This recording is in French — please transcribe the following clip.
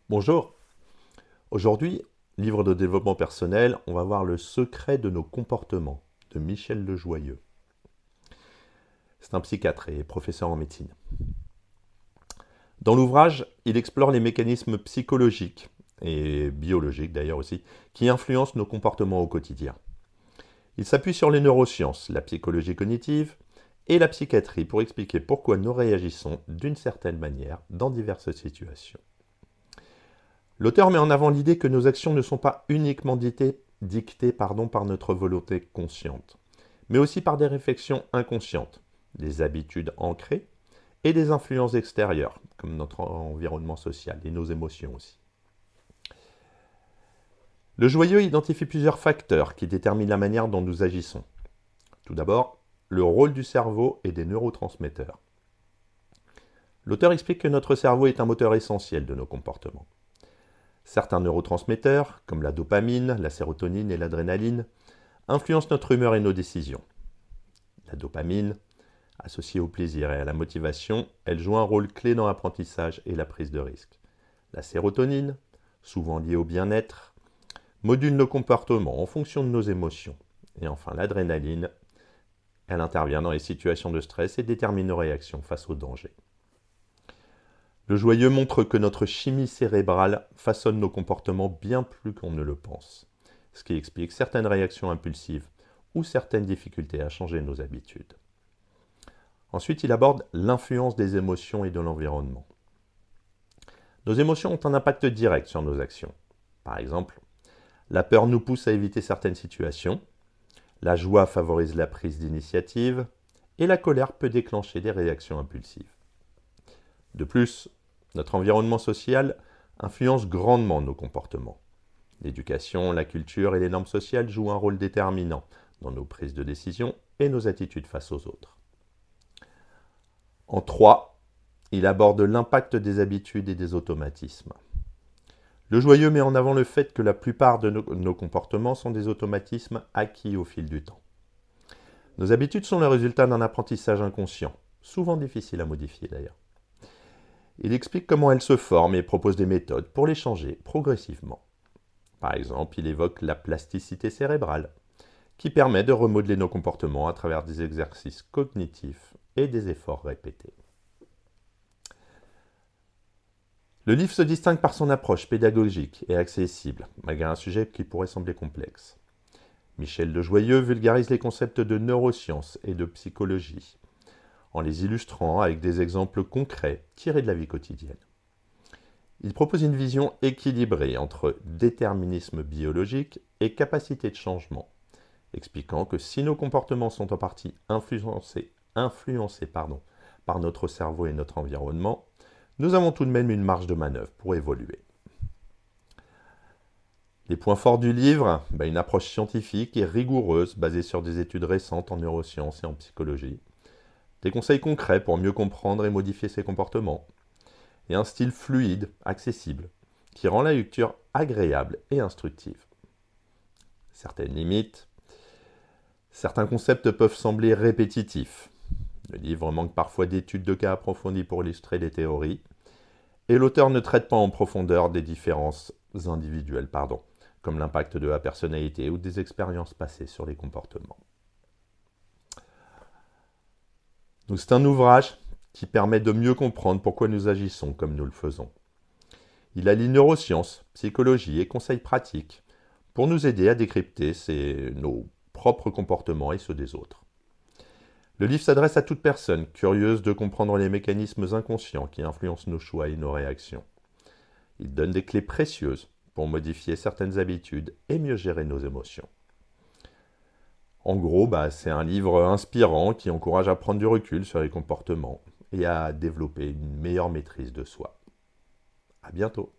Bonjour, aujourd'hui, livre de développement personnel, on va voir le secret de nos comportements de Michel Lejoyeux. C'est un psychiatre et professeur en médecine. Dans l'ouvrage, il explore les mécanismes psychologiques et biologiques d'ailleurs aussi, qui influencent nos comportements au quotidien. Il s'appuie sur les neurosciences, la psychologie cognitive et la psychiatrie pour expliquer pourquoi nous réagissons d'une certaine manière dans diverses situations. L'auteur met en avant l'idée que nos actions ne sont pas uniquement dictées par notre volonté consciente, mais aussi par des réflexions inconscientes, des habitudes ancrées et des influences extérieures, comme notre environnement social et nos émotions aussi. Lejoyeux identifie plusieurs facteurs qui déterminent la manière dont nous agissons. Tout d'abord, le rôle du cerveau et des neurotransmetteurs. L'auteur explique que notre cerveau est un moteur essentiel de nos comportements. Certains neurotransmetteurs, comme la dopamine, la sérotonine et l'adrénaline, influencent notre humeur et nos décisions. La dopamine, associée au plaisir et à la motivation, elle joue un rôle clé dans l'apprentissage et la prise de risque. La sérotonine, souvent liée au bien-être, module nos comportements en fonction de nos émotions. Et enfin, l'adrénaline, elle intervient dans les situations de stress et détermine nos réactions face au danger. Lejoyeux montre que notre chimie cérébrale façonne nos comportements bien plus qu'on ne le pense, ce qui explique certaines réactions impulsives ou certaines difficultés à changer nos habitudes. Ensuite, il aborde l'influence des émotions et de l'environnement. Nos émotions ont un impact direct sur nos actions. Par exemple, la peur nous pousse à éviter certaines situations, la joie favorise la prise d'initiative et la colère peut déclencher des réactions impulsives. De plus, notre environnement social influence grandement nos comportements. L'éducation, la culture et les normes sociales jouent un rôle déterminant dans nos prises de décision et nos attitudes face aux autres. En 3, il aborde l'impact des habitudes et des automatismes. Lejoyeux met en avant le fait que la plupart de nos comportements sont des automatismes acquis au fil du temps. Nos habitudes sont le résultat d'un apprentissage inconscient, souvent difficile à modifier d'ailleurs. Il explique comment elles se forment et propose des méthodes pour les changer progressivement. Par exemple, il évoque la plasticité cérébrale, qui permet de remodeler nos comportements à travers des exercices cognitifs et des efforts répétés. Le livre se distingue par son approche pédagogique et accessible, malgré un sujet qui pourrait sembler complexe. Michel Lejoyeux vulgarise les concepts de neurosciences et de psychologie, en les illustrant avec des exemples concrets tirés de la vie quotidienne. Il propose une vision équilibrée entre déterminisme biologique et capacité de changement, expliquant que si nos comportements sont en partie influencés par notre cerveau et notre environnement, nous avons tout de même une marge de manœuvre pour évoluer. Les points forts du livre, une approche scientifique et rigoureuse basée sur des études récentes en neurosciences et en psychologie, des conseils concrets pour mieux comprendre et modifier ses comportements, et un style fluide, accessible, qui rend la lecture agréable et instructive. Certaines limites, certains concepts peuvent sembler répétitifs. Le livre manque parfois d'études de cas approfondies pour illustrer les théories, et l'auteur ne traite pas en profondeur des différences individuelles, comme l'impact de la personnalité ou des expériences passées sur les comportements. Donc c'est un ouvrage qui permet de mieux comprendre pourquoi nous agissons comme nous le faisons. Il allie neurosciences, psychologie et conseils pratiques pour nous aider à décrypter nos propres comportements et ceux des autres. Le livre s'adresse à toute personne curieuse de comprendre les mécanismes inconscients qui influencent nos choix et nos réactions. Il donne des clés précieuses pour modifier certaines habitudes et mieux gérer nos émotions. En gros, c'est un livre inspirant qui encourage à prendre du recul sur les comportements et à développer une meilleure maîtrise de soi. À bientôt.